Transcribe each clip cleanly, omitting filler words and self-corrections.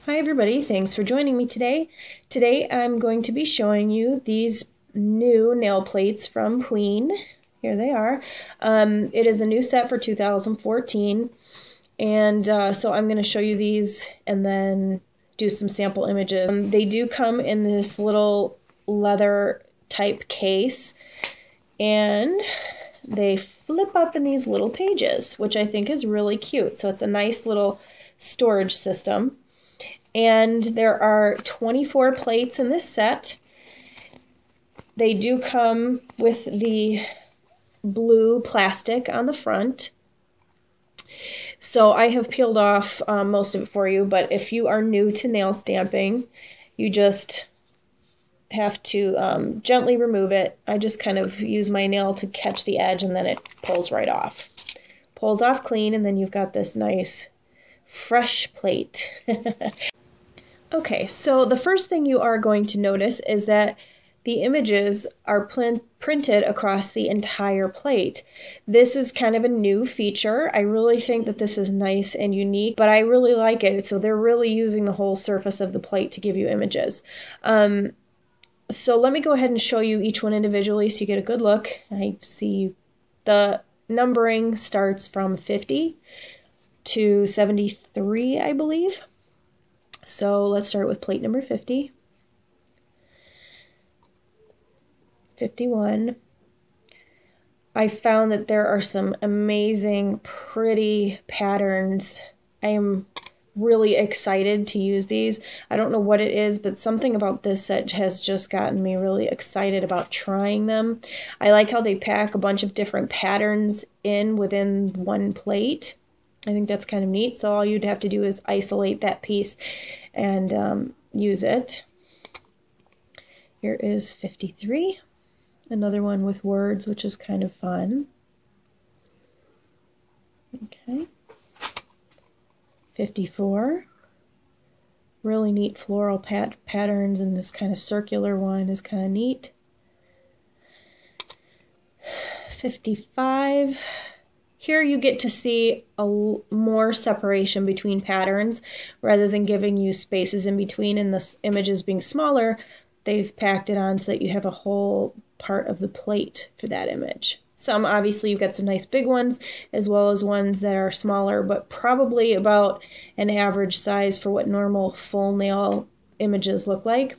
Hi everybody, thanks for joining me today. Today I'm going to be showing you these new nail plates from PUEEN. Here they are. It is a new set for 2014, and so I'm going to show you these and then do some sample images. They do come in this little leather type case, and they flip up in these little pages, which I think is really cute. So it's a nice little storage system. And there are 24 plates in this set. They do come with the blue plastic on the front. So I have peeled off most of it for you, but if you are new to nail stamping, you just have to gently remove it. I just kind of use my nail to catch the edge, and then it pulls right off. Pulls off clean, and then you've got this nice fresh plate. Okay, so the first thing you are going to notice is that the images are printed across the entire plate. This is kind of a new feature. I really think that this is nice and unique, but I really like it. So they're really using the whole surface of the plate to give you images. So let me go ahead and show you each one individually so you get a good look. I see the numbering starts from 50 to 73, I believe. So let's start with plate number 50. 51. I found that there are some amazing, pretty patterns. I am really excited to use these. I don't know what it is, but something about this set has just gotten me really excited about trying them. I like how they pack a bunch of different patterns in within one plate. I think that's kind of neat. So all you'd have to do is isolate that piece and use it. Here is 53, another one with words, which is kind of fun. Okay. 54, really neat floral patterns, and this kind of circular one is kind of neat. 55. Here you get to see more separation between patterns rather than giving you spaces in between, and the images being smaller, they've packed it on so that you have a whole part of the plate for that image. Some, obviously, you've got some nice big ones as well as ones that are smaller, but probably about an average size for what normal full nail images look like,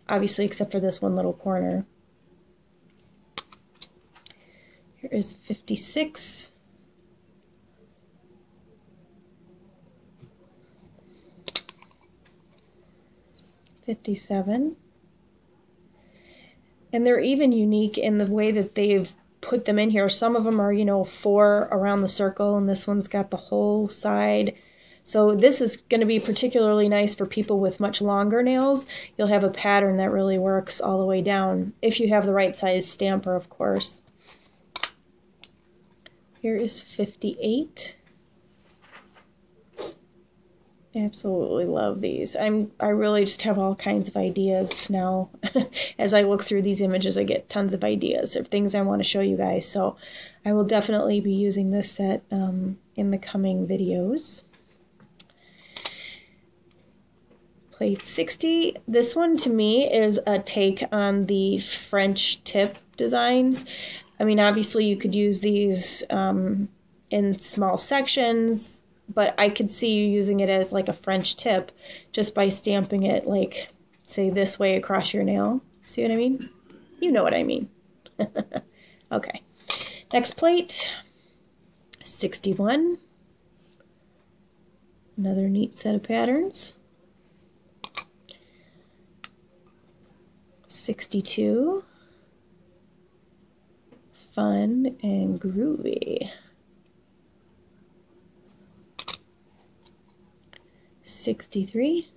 obviously except for this one little corner. Here is 56. 57. And they're even unique in the way that they've put them in here. Some of them are, 4 around the circle, and this one's got the whole side. So this is going to be particularly nice for people with much longer nails. You'll have a pattern that really works all the way down, if you have the right size stamper, of course. Here is 58. Absolutely love these. I really just have all kinds of ideas now. As I look through these images, I get tons of ideas of things I want to show you guys. So I will definitely be using this set in the coming videos. Plate 60. This one to me is a take on the French tip designs. I mean, obviously you could use these in small sections, but I could see you using it as like a French tip just by stamping it, like, say, this way across your nail. See what I mean? You know what I mean. Okay. Next plate, 61. Another neat set of patterns. 62. Fun and groovy. 63.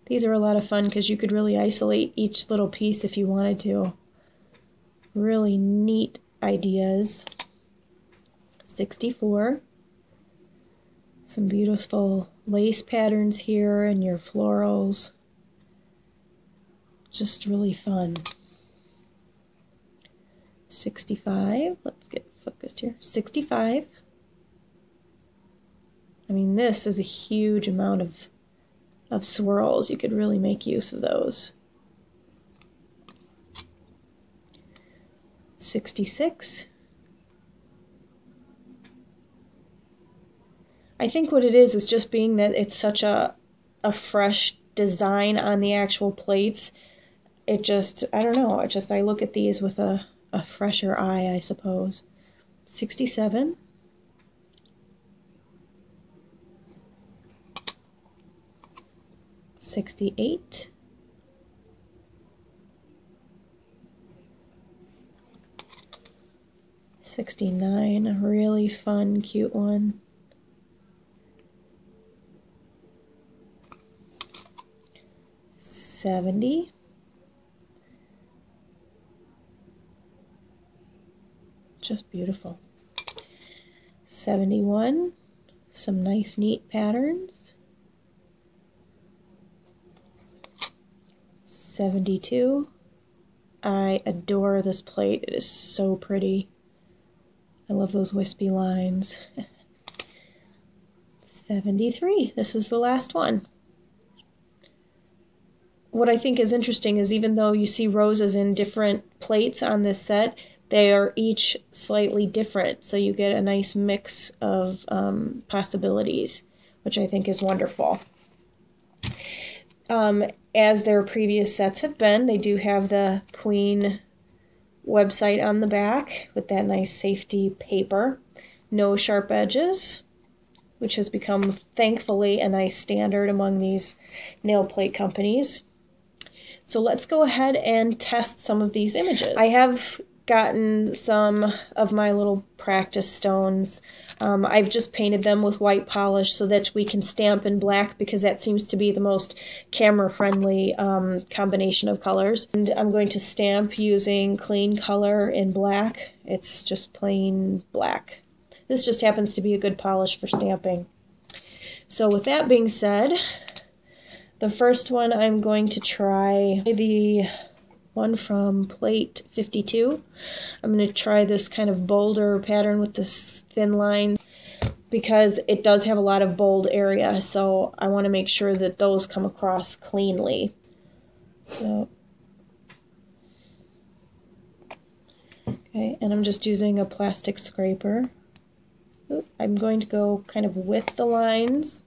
These are a lot of fun because you could really isolate each little piece if you wanted to. Really neat ideas. 64. Some beautiful lace patterns here and your florals. Just really fun. 65. Let's get focused here. 65. I mean, this is a huge amount of swirls. You could really make use of those. 66. I think what it is just being that it's such a fresh design on the actual plates. It just, I don't know, I look at these with a fresher eye, I suppose. 67. 68. 69, a really fun, cute one. 70. 'Just beautiful. 71, some nice, neat patterns. 72, I adore this plate. It is so pretty. I love those wispy lines. 73, this is the last one. What I think is interesting is even though you see roses in different plates on this set, they are each slightly different, so you get a nice mix of possibilities, which I think is wonderful. As their previous sets have been, they do have the PUEEN website on the back with that nice safety paper. No sharp edges, which has become, thankfully, a nice standard among these nail plate companies. So let's go ahead and test some of these images. I have gotten some of my little practice stones. I've just painted them with white polish so that we can stamp in black because that seems to be the most camera-friendly combination of colors. And I'm going to stamp using clean color in black. It's just plain black. This just happens to be a good polish for stamping. So with that being said, the first one I'm going to try the one from plate 52. I'm going to try this kind of bolder pattern with this thin line because it does have a lot of bold area, so I want to make sure that those come across cleanly. So, okay, and I'm just using a plastic scraper. I'm going to go kind of with the lines.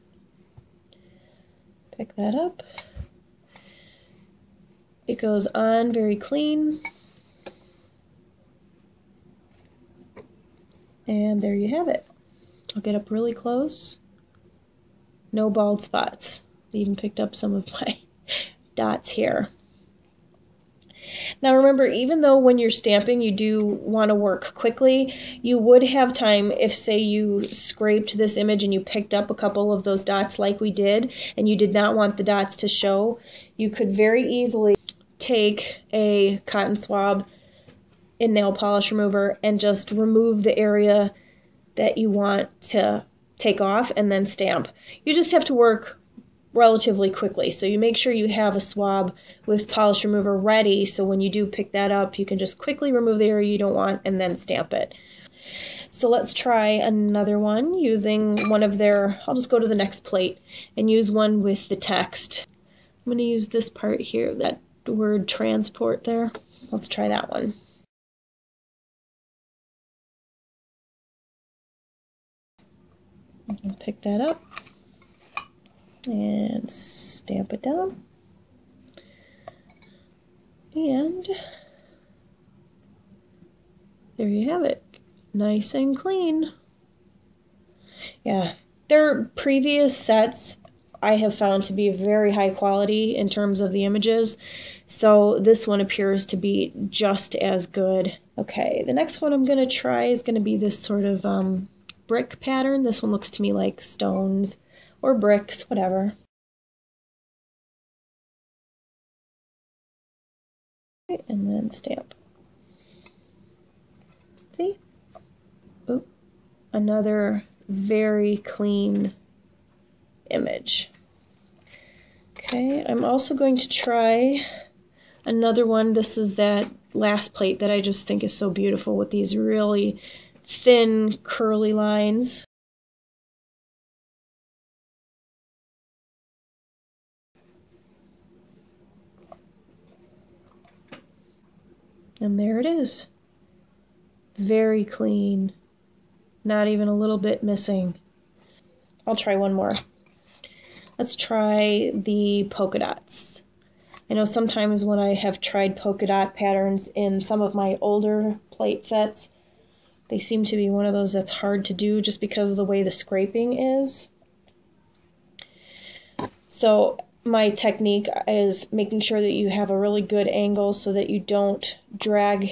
Pick that up. It goes on very clean. And there you have it. I'll get up really close. No bald spots. I even picked up some of my dots here. Now remember, even though when you're stamping you do want to work quickly, you would have time if, say, you scraped this image and you picked up a couple of those dots like we did, and you did not want the dots to show, you could very easily take a cotton swab in nail polish remover and just remove the area that you want to take off and then stamp. You just have to work relatively quickly, so you make sure you have a swab with polish remover ready so when you do pick that up you can just quickly remove the area you don't want and then stamp it. So let's try another one using one of their, I'll just go to the next plate and use one with the text. I'm going to use this part here, that word transport there. Let's try that one. Pick that up and stamp it down. And there you have it. Nice and clean. Yeah, their previous sets I have found to be very high quality in terms of the images, so this one appears to be just as good. Okay, the next one I'm going to try is going to be this sort of brick pattern. This one looks to me like stones or bricks, whatever. And then stamp. See? Oop. Another very clean image. Okay, I'm also going to try another one. This is that last plate that I just think is so beautiful with these really thin curly lines. And there it is. Very clean. Not even a little bit missing. I'll try one more. Let's try the polka dots. I know sometimes when I have tried polka dot patterns in some of my older plate sets, they seem to be one of those that's hard to do just because of the way the scraping is. So my technique is making sure that you have a really good angle so that you don't drag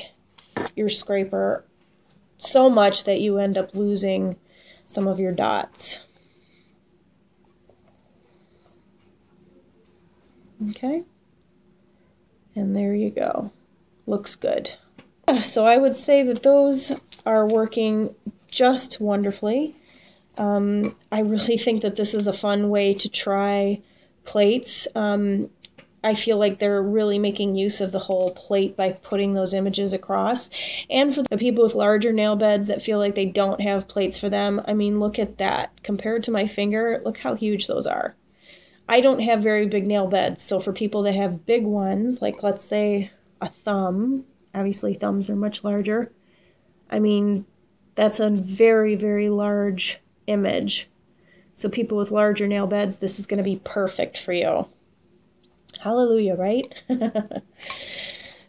your scraper so much that you end up losing some of your dots. Okay, and there you go. Looks good. So I would say that those are working just wonderfully. I really think that this is a fun way to try plates. I feel like they're really making use of the whole plate by putting those images across. And for the people with larger nail beds that feel like they don't have plates for them, I mean, look at that. Compared to my finger, look how huge those are. I don't have very big nail beds, so for people that have big ones, like let's say a thumb, obviously thumbs are much larger. I mean, that's a very, very large image. So people with larger nail beds, this is going to be perfect for you. Hallelujah, right?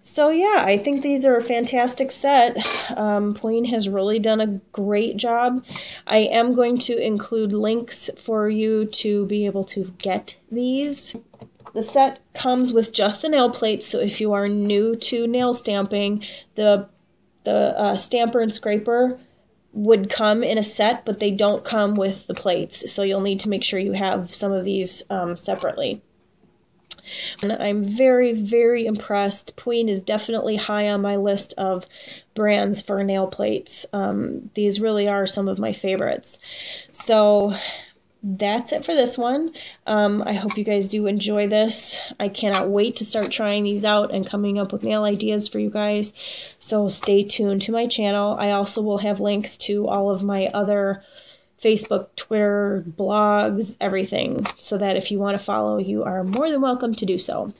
So yeah, I think these are a fantastic set. PUEEN has really done a great job. I am going to include links for you to be able to get these. The set comes with just the nail plates, so if you are new to nail stamping, the stamper and scraper would come in a set, but they don't come with the plates, so you'll need to make sure you have some of these separately. And I'm very, very impressed. PUEEN is definitely high on my list of brands for nail plates. These really are some of my favorites. So that's it for this one. I hope you guys do enjoy this. I cannot wait to start trying these out and coming up with nail ideas for you guys. So stay tuned to my channel. I also will have links to all of my other Facebook, Twitter, blogs, everything, so that if you want to follow, you are more than welcome to do so.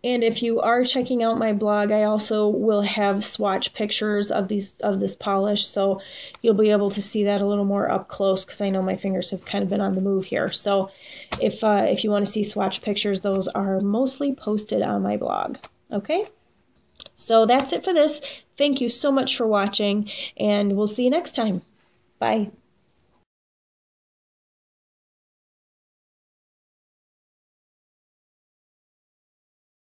And if you are checking out my blog, I also will have swatch pictures of this polish, so you'll be able to see that a little more up close, because I know my fingers have kind of been on the move here. So if you want to see swatch pictures, those are mostly posted on my blog. Okay? So that's it for this. Thank you so much for watching, and we'll see you next time. Bye.